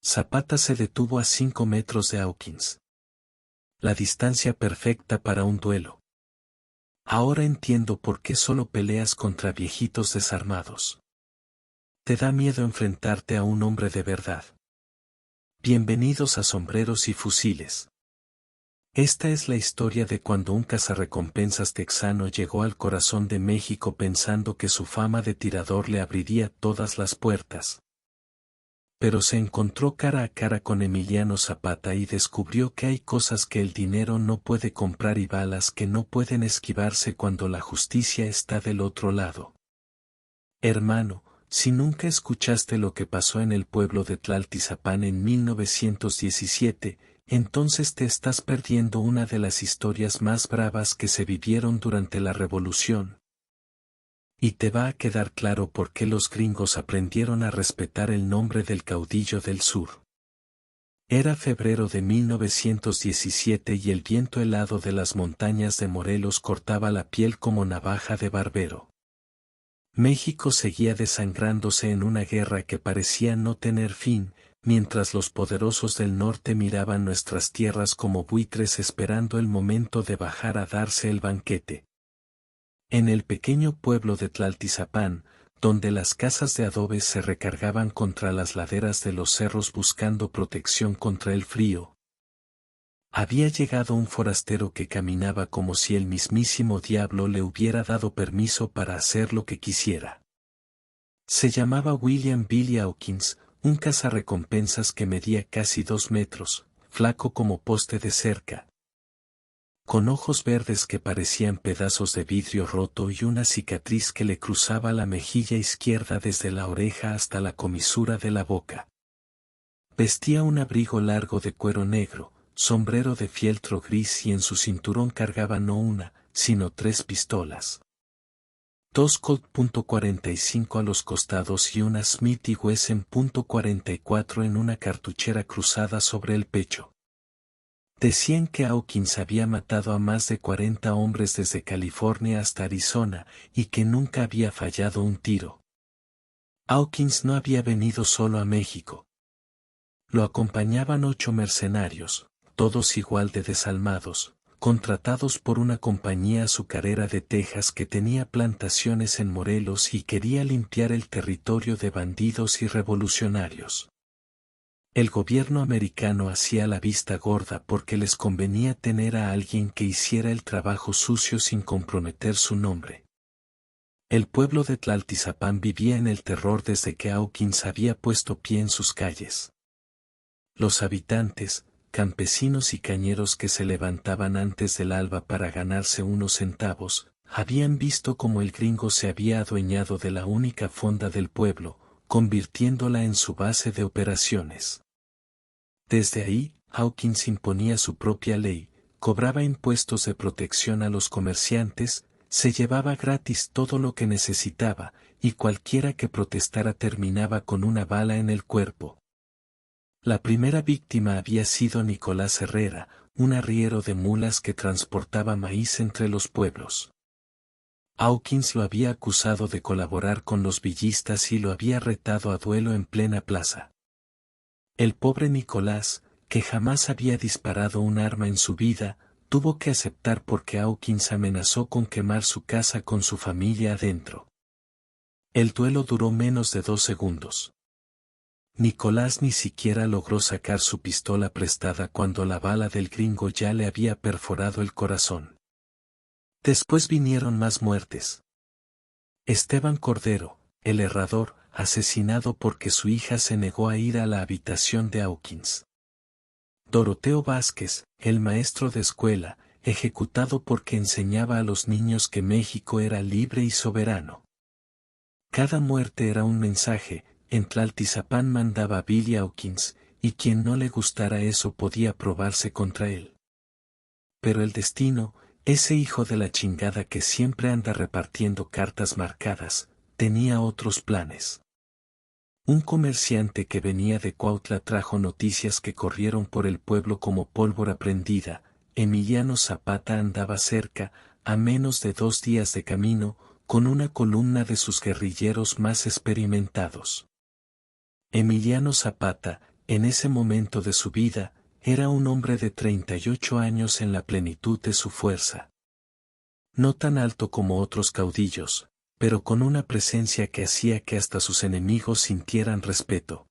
Zapata se detuvo a 5 metros de Hawkins. La distancia perfecta para un duelo. Ahora entiendo por qué solo peleas contra viejitos desarmados. Te da miedo enfrentarte a un hombre de verdad. Bienvenidos a Sombreros y Fusiles. Esta es la historia de cuando un cazarrecompensas texano llegó al corazón de México pensando que su fama de tirador le abriría todas las puertas. Pero se encontró cara a cara con Emiliano Zapata y descubrió que hay cosas que el dinero no puede comprar y balas que no pueden esquivarse cuando la justicia está del otro lado. Hermano, si nunca escuchaste lo que pasó en el pueblo de Tlaltizapán en 1917, entonces te estás perdiendo una de las historias más bravas que se vivieron durante la Revolución. Y te va a quedar claro por qué los gringos aprendieron a respetar el nombre del caudillo del sur. Era febrero de 1917 y el viento helado de las montañas de Morelos cortaba la piel como navaja de barbero. México seguía desangrándose en una guerra que parecía no tener fin, mientras los poderosos del norte miraban nuestras tierras como buitres esperando el momento de bajar a darse el banquete. En el pequeño pueblo de Tlaltizapán, donde las casas de adobe se recargaban contra las laderas de los cerros buscando protección contra el frío, había llegado un forastero que caminaba como si el mismísimo diablo le hubiera dado permiso para hacer lo que quisiera. Se llamaba William Billy Hawkins, un cazarrecompensas que medía casi 2 metros, flaco como poste de cerca, con ojos verdes que parecían pedazos de vidrio roto y una cicatriz que le cruzaba la mejilla izquierda desde la oreja hasta la comisura de la boca. Vestía un abrigo largo de cuero negro, sombrero de fieltro gris y en su cinturón cargaba no una, sino 3 pistolas. 2 Colt .45 a los costados y una Smith & Wesson .44 en una cartuchera cruzada sobre el pecho. Decían que Hawkins había matado a más de 40 hombres desde California hasta Arizona, y que nunca había fallado un tiro. Hawkins no había venido solo a México. Lo acompañaban 8 mercenarios, todos igual de desalmados, contratados por una compañía azucarera de Texas que tenía plantaciones en Morelos y quería limpiar el territorio de bandidos y revolucionarios. El gobierno americano hacía la vista gorda porque les convenía tener a alguien que hiciera el trabajo sucio sin comprometer su nombre. El pueblo de Tlaltizapán vivía en el terror desde que Hawkins había puesto pie en sus calles. Los habitantes, campesinos y cañeros que se levantaban antes del alba para ganarse unos centavos, habían visto cómo el gringo se había adueñado de la única fonda del pueblo, convirtiéndola en su base de operaciones. Desde ahí, Hawkins imponía su propia ley, cobraba impuestos de protección a los comerciantes, se llevaba gratis todo lo que necesitaba, y cualquiera que protestara terminaba con una bala en el cuerpo. La primera víctima había sido Nicolás Herrera, un arriero de mulas que transportaba maíz entre los pueblos. Hawkins lo había acusado de colaborar con los villistas y lo había retado a duelo en plena plaza. El pobre Nicolás, que jamás había disparado un arma en su vida, tuvo que aceptar porque Hawkins amenazó con quemar su casa con su familia adentro. El duelo duró menos de 2 segundos. Nicolás ni siquiera logró sacar su pistola prestada cuando la bala del gringo ya le había perforado el corazón. Después vinieron más muertes. Esteban Cordero, el herrador, asesinado porque su hija se negó a ir a la habitación de Hawkins. Doroteo Vázquez, el maestro de escuela, ejecutado porque enseñaba a los niños que México era libre y soberano. Cada muerte era un mensaje. En Tlaltizapán mandaba Billy Hawkins, y quien no le gustara eso podía probarse contra él. Pero el destino, ese hijo de la chingada que siempre anda repartiendo cartas marcadas, tenía otros planes. Un comerciante que venía de Cuautla trajo noticias que corrieron por el pueblo como pólvora prendida. Emiliano Zapata andaba cerca, a menos de 2 días de camino, con una columna de sus guerrilleros más experimentados. Emiliano Zapata, en ese momento de su vida, era un hombre de 38 años en la plenitud de su fuerza. No tan alto como otros caudillos, pero con una presencia que hacía que hasta sus enemigos sintieran respeto.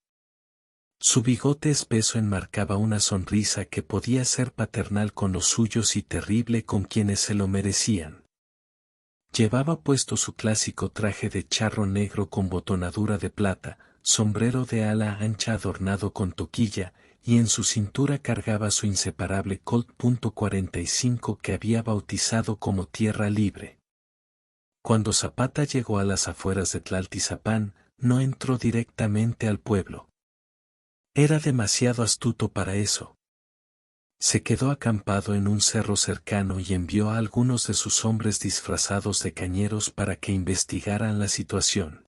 Su bigote espeso enmarcaba una sonrisa que podía ser paternal con los suyos y terrible con quienes se lo merecían. Llevaba puesto su clásico traje de charro negro con botonadura de plata, sombrero de ala ancha adornado con toquilla, y en su cintura cargaba su inseparable Colt .45 que había bautizado como Tierra Libre. Cuando Zapata llegó a las afueras de Tlaltizapán, no entró directamente al pueblo. Era demasiado astuto para eso. Se quedó acampado en un cerro cercano y envió a algunos de sus hombres disfrazados de cañeros para que investigaran la situación.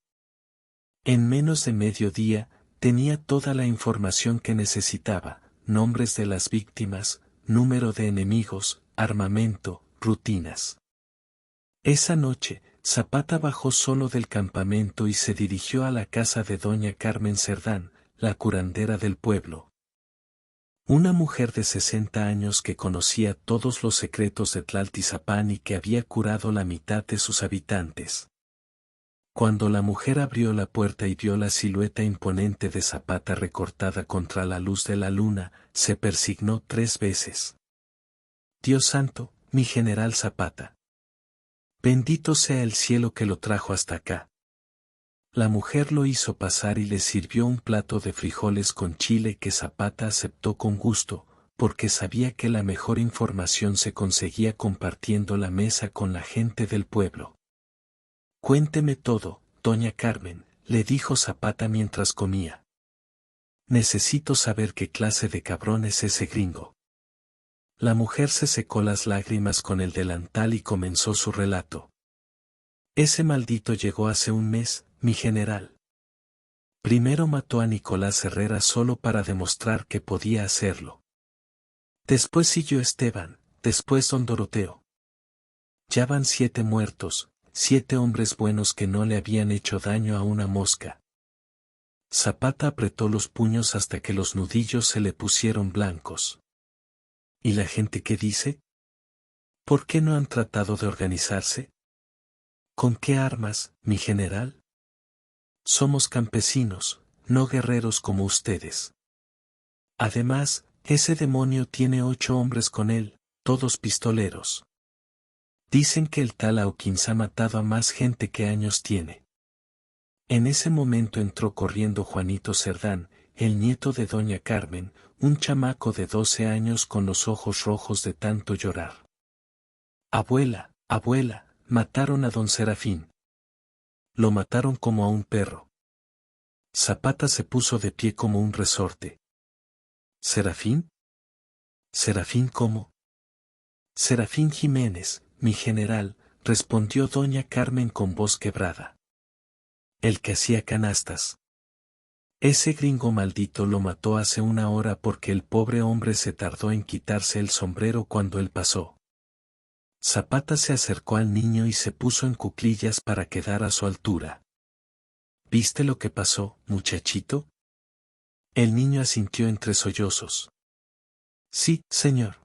En menos de mediodía, tenía toda la información que necesitaba: nombres de las víctimas, número de enemigos, armamento, rutinas. Esa noche, Zapata bajó solo del campamento y se dirigió a la casa de doña Carmen Cerdán, la curandera del pueblo. Una mujer de 60 años que conocía todos los secretos de Tlaltizapán y que había curado la mitad de sus habitantes. Cuando la mujer abrió la puerta y vio la silueta imponente de Zapata recortada contra la luz de la luna, se persignó 3 veces. Dios santo, mi general Zapata. Bendito sea el cielo que lo trajo hasta acá. La mujer lo hizo pasar y le sirvió un plato de frijoles con chile que Zapata aceptó con gusto, porque sabía que la mejor información se conseguía compartiendo la mesa con la gente del pueblo. Cuénteme todo, doña Carmen, le dijo Zapata mientras comía. Necesito saber qué clase de cabrón es ese gringo. La mujer se secó las lágrimas con el delantal y comenzó su relato. Ese maldito llegó hace un mes, mi general. Primero mató a Nicolás Herrera solo para demostrar que podía hacerlo. Después siguió Esteban, después don Doroteo. Ya van 7 muertos, 7 hombres buenos que no le habían hecho daño a una mosca. Zapata apretó los puños hasta que los nudillos se le pusieron blancos. ¿Y la gente qué dice? ¿Por qué no han tratado de organizarse? ¿Con qué armas, mi general? Somos campesinos, no guerreros como ustedes. Además, ese demonio tiene 8 hombres con él, todos pistoleros. Dicen que el tal Hawkins ha matado a más gente que años tiene. En ese momento entró corriendo Juanito Cerdán, el nieto de doña Carmen, un chamaco de 12 años con los ojos rojos de tanto llorar. Abuela, abuela, mataron a don Serafín. Lo mataron como a un perro. Zapata se puso de pie como un resorte. ¿Serafín? ¿Serafín cómo? Serafín Jiménez, mi general, respondió doña Carmen con voz quebrada. El que hacía canastas. Ese gringo maldito lo mató hace 1 hora porque el pobre hombre se tardó en quitarse el sombrero cuando él pasó. Zapata se acercó al niño y se puso en cuclillas para quedar a su altura. ¿Viste lo que pasó, muchachito? El niño asintió entre sollozos. Sí, señor.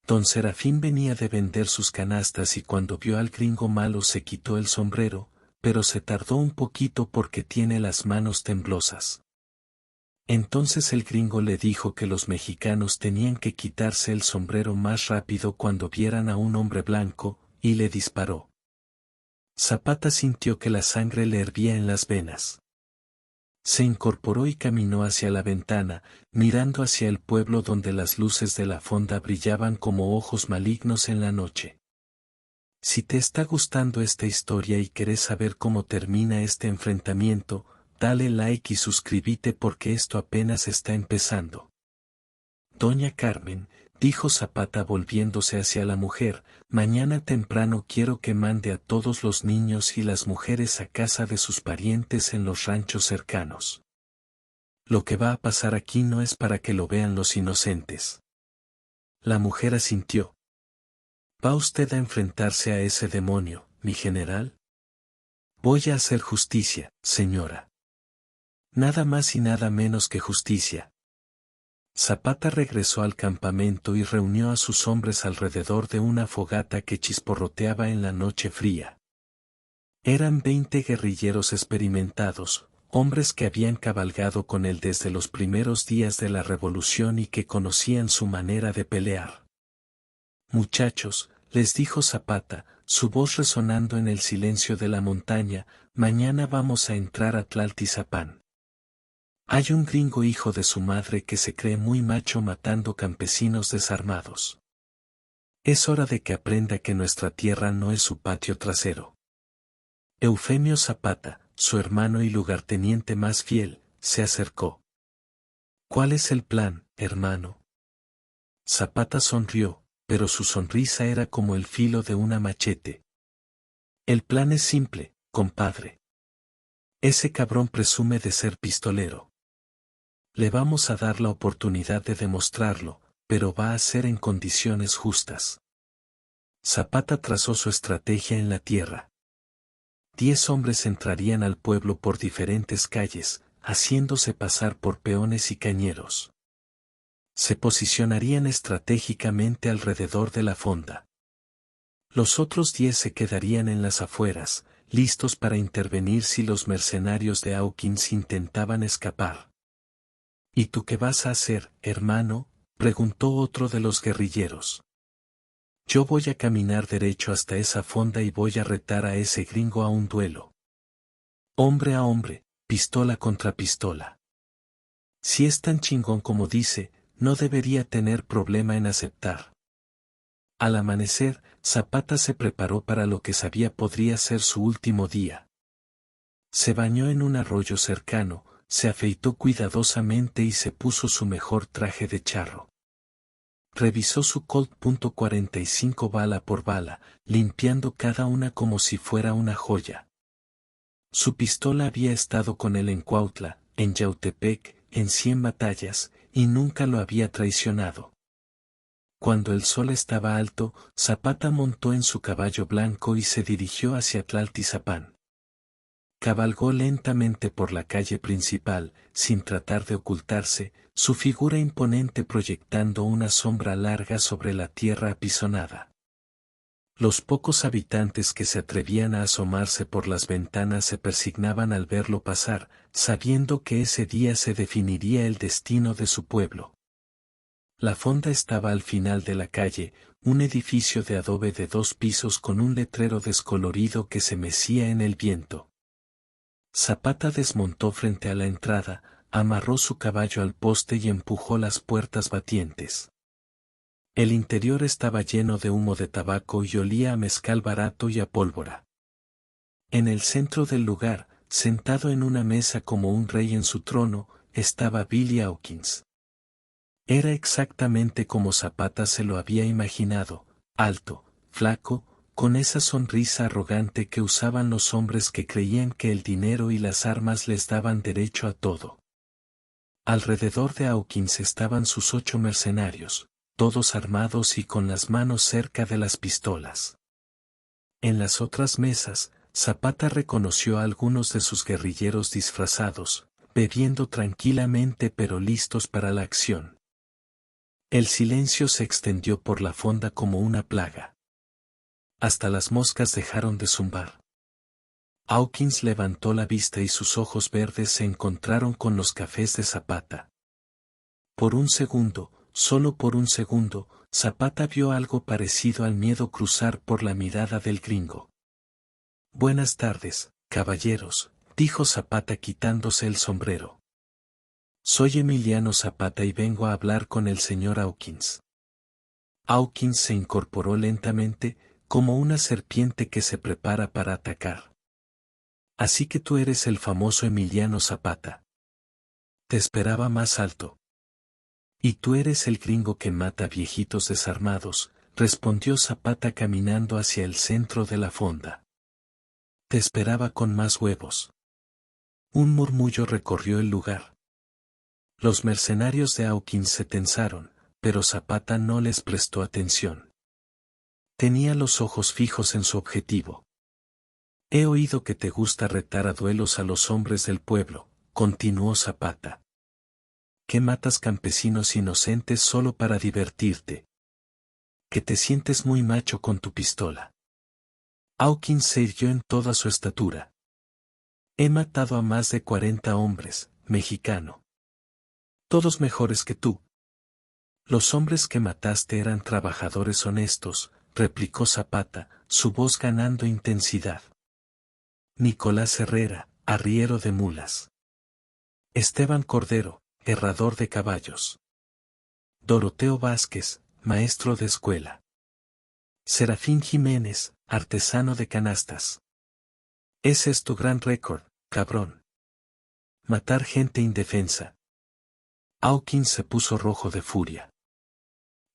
Don Serafín venía de vender sus canastas y cuando vio al gringo malo se quitó el sombrero, pero se tardó un poquito porque tiene las manos temblosas. Entonces el gringo le dijo que los mexicanos tenían que quitarse el sombrero más rápido cuando vieran a un hombre blanco, y le disparó. Zapata sintió que la sangre le hervía en las venas. Se incorporó y caminó hacia la ventana, mirando hacia el pueblo donde las luces de la fonda brillaban como ojos malignos en la noche. Si te está gustando esta historia y querés saber cómo termina este enfrentamiento, dale like y suscríbete porque esto apenas está empezando. Doña Carmen, dijo Zapata volviéndose hacia la mujer, mañana temprano quiero que mande a todos los niños y las mujeres a casa de sus parientes en los ranchos cercanos. Lo que va a pasar aquí no es para que lo vean los inocentes. La mujer asintió. ¿Va usted a enfrentarse a ese demonio, mi general? Voy a hacer justicia, señora. Nada más y nada menos que justicia. Zapata regresó al campamento y reunió a sus hombres alrededor de una fogata que chisporroteaba en la noche fría. Eran 20 guerrilleros experimentados, hombres que habían cabalgado con él desde los primeros días de la revolución y que conocían su manera de pelear. Muchachos, les dijo Zapata, su voz resonando en el silencio de la montaña, mañana vamos a entrar a Tlaltizapán. Hay un gringo hijo de su madre que se cree muy macho matando campesinos desarmados. Es hora de que aprenda que nuestra tierra no es su patio trasero. Eufemio Zapata, su hermano y lugarteniente más fiel, se acercó. ¿Cuál es el plan, hermano? Zapata sonrió, pero su sonrisa era como el filo de una machete. El plan es simple, compadre. Ese cabrón presume de ser pistolero. Le vamos a dar la oportunidad de demostrarlo, pero va a ser en condiciones justas. Zapata trazó su estrategia en la tierra. 10 hombres entrarían al pueblo por diferentes calles, haciéndose pasar por peones y cañeros. Se posicionarían estratégicamente alrededor de la fonda. Los otros 10 se quedarían en las afueras, listos para intervenir si los mercenarios de Hawkins intentaban escapar. ¿Y tú qué vas a hacer, hermano?, preguntó otro de los guerrilleros. Yo voy a caminar derecho hasta esa fonda y voy a retar a ese gringo a un duelo. Hombre a hombre, pistola contra pistola. Si es tan chingón como dice, no debería tener problema en aceptar. Al amanecer, Zapata se preparó para lo que sabía podría ser su último día. Se bañó en un arroyo cercano, se afeitó cuidadosamente y se puso su mejor traje de charro. Revisó su Colt .45 bala por bala, limpiando cada una como si fuera una joya. Su pistola había estado con él en Cuautla, en Yautepec, en 100 batallas, y nunca lo había traicionado. Cuando el sol estaba alto, Zapata montó en su caballo blanco y se dirigió hacia Tlaltizapán. Cabalgó lentamente por la calle principal, sin tratar de ocultarse, su figura imponente proyectando una sombra larga sobre la tierra apisonada. Los pocos habitantes que se atrevían a asomarse por las ventanas se persignaban al verlo pasar, sabiendo que ese día se definiría el destino de su pueblo. La fonda estaba al final de la calle, un edificio de adobe de 2 pisos con un letrero descolorido que se mecía en el viento. Zapata desmontó frente a la entrada, amarró su caballo al poste y empujó las puertas batientes. El interior estaba lleno de humo de tabaco y olía a mezcal barato y a pólvora. En el centro del lugar, sentado en una mesa como un rey en su trono, estaba Billy Hawkins. Era exactamente como Zapata se lo había imaginado, alto, flaco, con esa sonrisa arrogante que usaban los hombres que creían que el dinero y las armas les daban derecho a todo. Alrededor de Hawkins estaban sus 8 mercenarios, todos armados y con las manos cerca de las pistolas. En las otras mesas, Zapata reconoció a algunos de sus guerrilleros disfrazados, bebiendo tranquilamente pero listos para la acción. El silencio se extendió por la fonda como una plaga. Hasta las moscas dejaron de zumbar. Hawkins levantó la vista y sus ojos verdes se encontraron con los cafés de Zapata. Por un segundo, solo por un segundo, Zapata vio algo parecido al miedo cruzar por la mirada del gringo. Buenas tardes, caballeros, dijo Zapata quitándose el sombrero. Soy Emiliano Zapata y vengo a hablar con el señor Hawkins. Hawkins se incorporó lentamente, como una serpiente que se prepara para atacar. Así que tú eres el famoso Emiliano Zapata. Te esperaba más alto. Y tú eres el gringo que mata viejitos desarmados, respondió Zapata caminando hacia el centro de la fonda. Te esperaba con más huevos. Un murmullo recorrió el lugar. Los mercenarios de Hawkins se tensaron, pero Zapata no les prestó atención. Tenía los ojos fijos en su objetivo. He oído que te gusta retar a duelos a los hombres del pueblo, continuó Zapata. ¿Que matas campesinos inocentes solo para divertirte? Que te sientes muy macho con tu pistola. Hawkins se irguió en toda su estatura. He matado a más de 40 hombres, mexicano. Todos mejores que tú. Los hombres que mataste eran trabajadores honestos, replicó Zapata, su voz ganando intensidad. Nicolás Herrera, arriero de mulas. Esteban Cordero, herrador de caballos. Doroteo Vázquez, maestro de escuela. Serafín Jiménez, artesano de canastas. Ese es tu gran récord, cabrón. Matar gente indefensa. Hawkins se puso rojo de furia.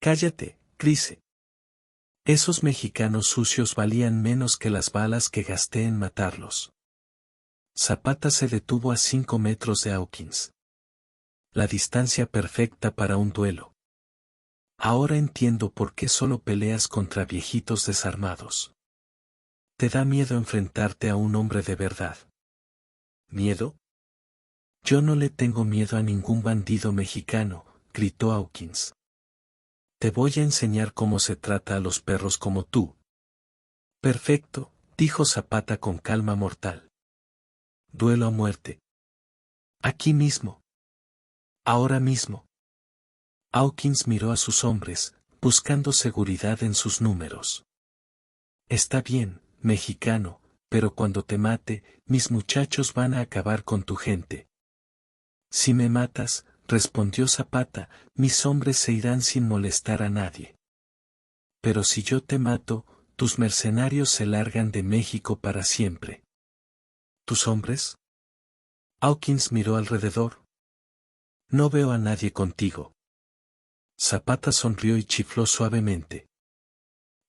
Cállate, Crise. Esos mexicanos sucios valían menos que las balas que gasté en matarlos. Zapata se detuvo a 5 metros de Hawkins. La distancia perfecta para un duelo. Ahora entiendo por qué solo peleas contra viejitos desarmados. Te da miedo enfrentarte a un hombre de verdad. ¿Miedo? Yo no le tengo miedo a ningún bandido mexicano, gritó Hawkins. Te voy a enseñar cómo se trata a los perros como tú. Perfecto, dijo Zapata con calma mortal. Duelo a muerte. Aquí mismo. Ahora mismo. Hawkins miró a sus hombres, buscando seguridad en sus números. Está bien, mexicano, pero cuando te mate, mis muchachos van a acabar con tu gente. Si me matas, respondió Zapata, mis hombres se irán sin molestar a nadie. Pero si yo te mato, tus mercenarios se largan de México para siempre. ¿Tus hombres? Hawkins miró alrededor. No veo a nadie contigo. Zapata sonrió y chifló suavemente.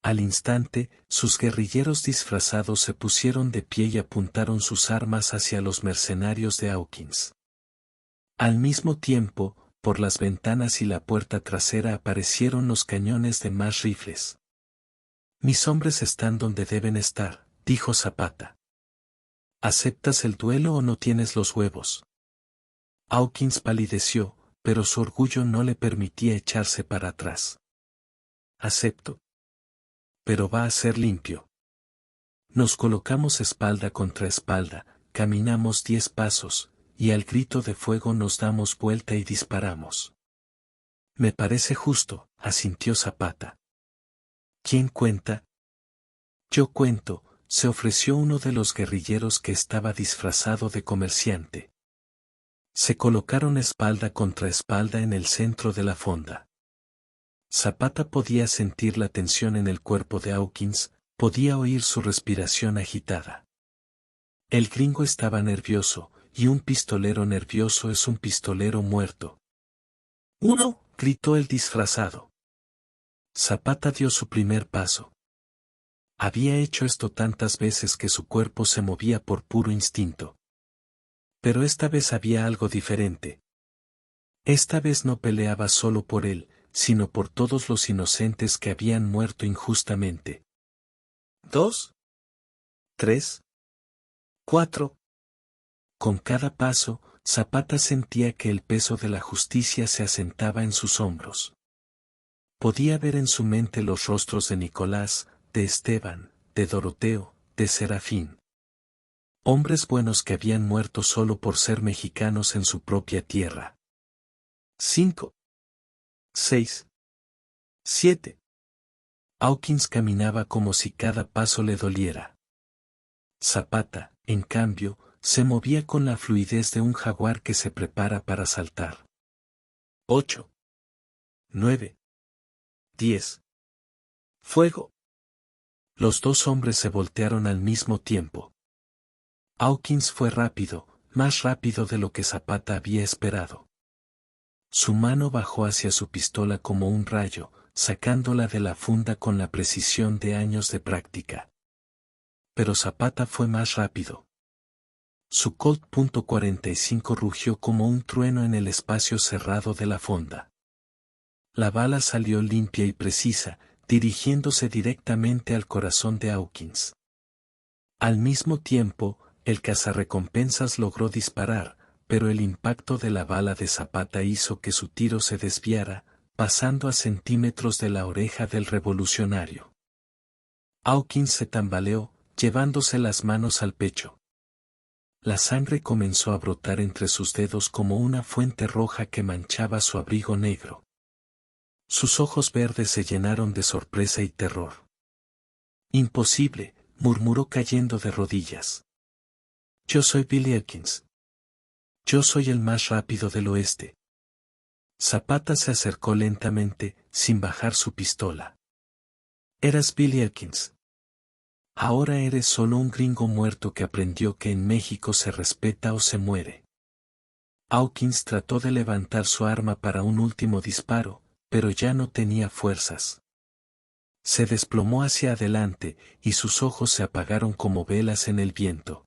Al instante, sus guerrilleros disfrazados se pusieron de pie y apuntaron sus armas hacia los mercenarios de Hawkins. Al mismo tiempo, por las ventanas y la puerta trasera aparecieron los cañones de más rifles. Mis hombres están donde deben estar, dijo Zapata. ¿Aceptas el duelo o no tienes los huevos? Hawkins palideció, pero su orgullo no le permitía echarse para atrás. Acepto. Pero va a ser limpio. Nos colocamos espalda contra espalda, caminamos 10 pasos, y al grito de fuego nos damos vuelta y disparamos. Me parece justo, asintió Zapata. ¿Quién cuenta? Yo cuento, se ofreció uno de los guerrilleros que estaba disfrazado de comerciante. Se colocaron espalda contra espalda en el centro de la fonda. Zapata podía sentir la tensión en el cuerpo de Hawkins, podía oír su respiración agitada. El gringo estaba nervioso, y un pistolero nervioso es un pistolero muerto. ¡Uno! Gritó el disfrazado. Zapata dio su primer paso. Había hecho esto tantas veces que su cuerpo se movía por puro instinto. Pero esta vez había algo diferente. Esta vez no peleaba solo por él, sino por todos los inocentes que habían muerto injustamente. 2, 3, 4. Con cada paso, Zapata sentía que el peso de la justicia se asentaba en sus hombros. Podía ver en su mente los rostros de Nicolás, de Esteban, de Doroteo, de Serafín. Hombres buenos que habían muerto solo por ser mexicanos en su propia tierra. 5, 6, 7. Hawkins caminaba como si cada paso le doliera. Zapata, en cambio, se movía con la fluidez de un jaguar que se prepara para saltar. 8, 9, 10. ¡Fuego! Los dos hombres se voltearon al mismo tiempo. Hawkins fue rápido, más rápido de lo que Zapata había esperado. Su mano bajó hacia su pistola como un rayo, sacándola de la funda con la precisión de años de práctica. Pero Zapata fue más rápido. Su Colt .45 rugió como un trueno en el espacio cerrado de la fonda. La bala salió limpia y precisa, dirigiéndose directamente al corazón de Hawkins. Al mismo tiempo, el cazarrecompensas logró disparar, pero el impacto de la bala de Zapata hizo que su tiro se desviara, pasando a centímetros de la oreja del revolucionario. Hawkins se tambaleó, llevándose las manos al pecho. La sangre comenzó a brotar entre sus dedos como una fuente roja que manchaba su abrigo negro. Sus ojos verdes se llenaron de sorpresa y terror. «Imposible», murmuró cayendo de rodillas. «Yo soy Billy Elkins. Yo soy el más rápido del oeste». Zapata se acercó lentamente, sin bajar su pistola. «Eras Billy Elkins. Ahora eres solo un gringo muerto que aprendió que en México se respeta o se muere». Hawkins trató de levantar su arma para un último disparo, pero ya no tenía fuerzas. Se desplomó hacia adelante, y sus ojos se apagaron como velas en el viento.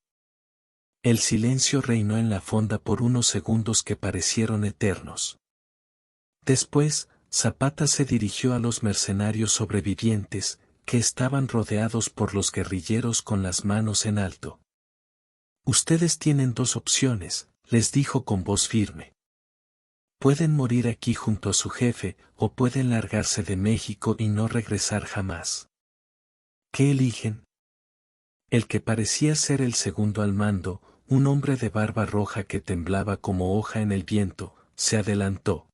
El silencio reinó en la fonda por unos segundos que parecieron eternos. Después, Zapata se dirigió a los mercenarios sobrevivientes, que estaban rodeados por los guerrilleros con las manos en alto. «Ustedes tienen dos opciones», les dijo con voz firme. «Pueden morir aquí junto a su jefe, o pueden largarse de México y no regresar jamás. ¿Qué eligen?». El que parecía ser el segundo al mando, un hombre de barba roja que temblaba como hoja en el viento, se adelantó.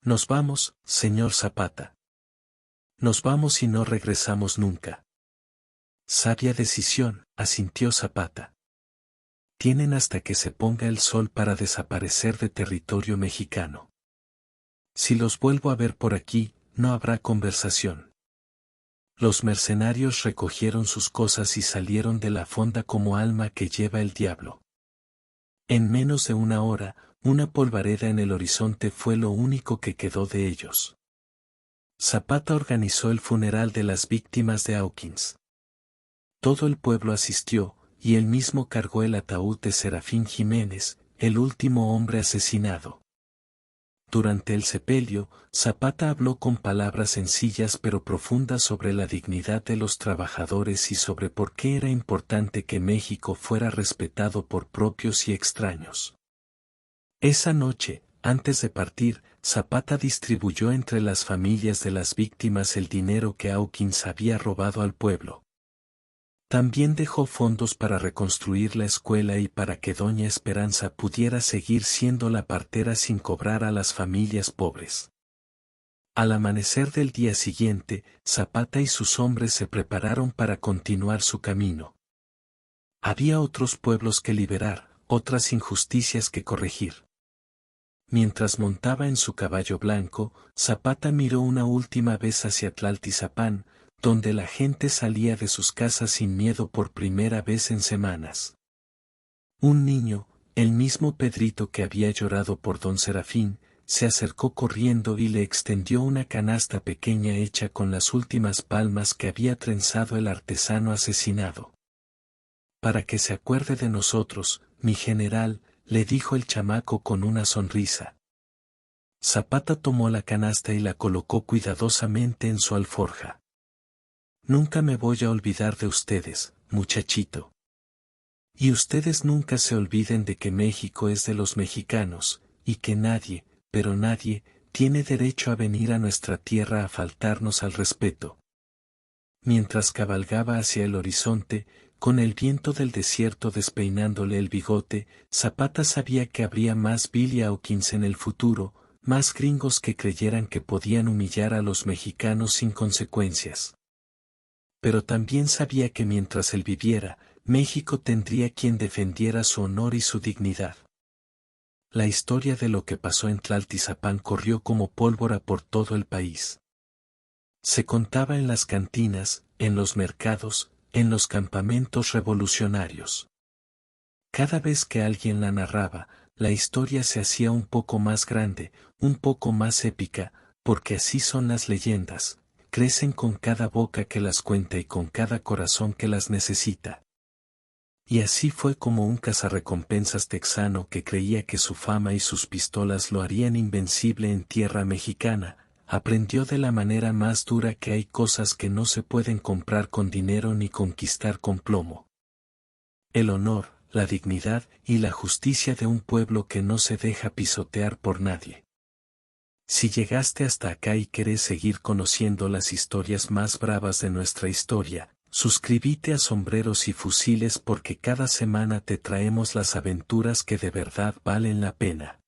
«Nos vamos, señor Zapata. Nos vamos y no regresamos nunca». «Sabia decisión», asintió Zapata. «Tienen hasta que se ponga el sol para desaparecer de territorio mexicano. Si los vuelvo a ver por aquí, no habrá conversación». Los mercenarios recogieron sus cosas y salieron de la fonda como alma que lleva el diablo. En menos de una hora, una polvareda en el horizonte fue lo único que quedó de ellos. Zapata organizó el funeral de las víctimas de Hawkins. Todo el pueblo asistió, y él mismo cargó el ataúd de Serafín Jiménez, el último hombre asesinado. Durante el sepelio, Zapata habló con palabras sencillas pero profundas sobre la dignidad de los trabajadores y sobre por qué era importante que México fuera respetado por propios y extraños. Esa noche, antes de partir, Zapata distribuyó entre las familias de las víctimas el dinero que Hawkins había robado al pueblo. También dejó fondos para reconstruir la escuela y para que Doña Esperanza pudiera seguir siendo la partera sin cobrar a las familias pobres. Al amanecer del día siguiente, Zapata y sus hombres se prepararon para continuar su camino. Había otros pueblos que liberar, otras injusticias que corregir. Mientras montaba en su caballo blanco, Zapata miró una última vez hacia Tlaltizapán, donde la gente salía de sus casas sin miedo por primera vez en semanas. Un niño, el mismo Pedrito que había llorado por don Serafín, se acercó corriendo y le extendió una canasta pequeña hecha con las últimas palmas que había trenzado el artesano asesinado. «Para que se acuerde de nosotros, mi general», le dijo el chamaco con una sonrisa. Zapata tomó la canasta y la colocó cuidadosamente en su alforja. «Nunca me voy a olvidar de ustedes, muchachito. Y ustedes nunca se olviden de que México es de los mexicanos, y que nadie, pero nadie, tiene derecho a venir a nuestra tierra a faltarnos al respeto». Mientras cabalgaba hacia el horizonte, con el viento del desierto despeinándole el bigote, Zapata sabía que habría más Billy Hawkins en el futuro, más gringos que creyeran que podían humillar a los mexicanos sin consecuencias. Pero también sabía que mientras él viviera, México tendría quien defendiera su honor y su dignidad. La historia de lo que pasó en Tlaltizapán corrió como pólvora por todo el país. Se contaba en las cantinas, en los mercados, en los campamentos revolucionarios. Cada vez que alguien la narraba, la historia se hacía un poco más grande, un poco más épica, porque así son las leyendas, crecen con cada boca que las cuenta y con cada corazón que las necesita. Y así fue como un cazarrecompensas texano que creía que su fama y sus pistolas lo harían invencible en tierra mexicana, aprendió de la manera más dura que hay cosas que no se pueden comprar con dinero ni conquistar con plomo. El honor, la dignidad y la justicia de un pueblo que no se deja pisotear por nadie. Si llegaste hasta acá y querés seguir conociendo las historias más bravas de nuestra historia, suscríbete a Sombreros y Fusiles porque cada semana te traemos las aventuras que de verdad valen la pena.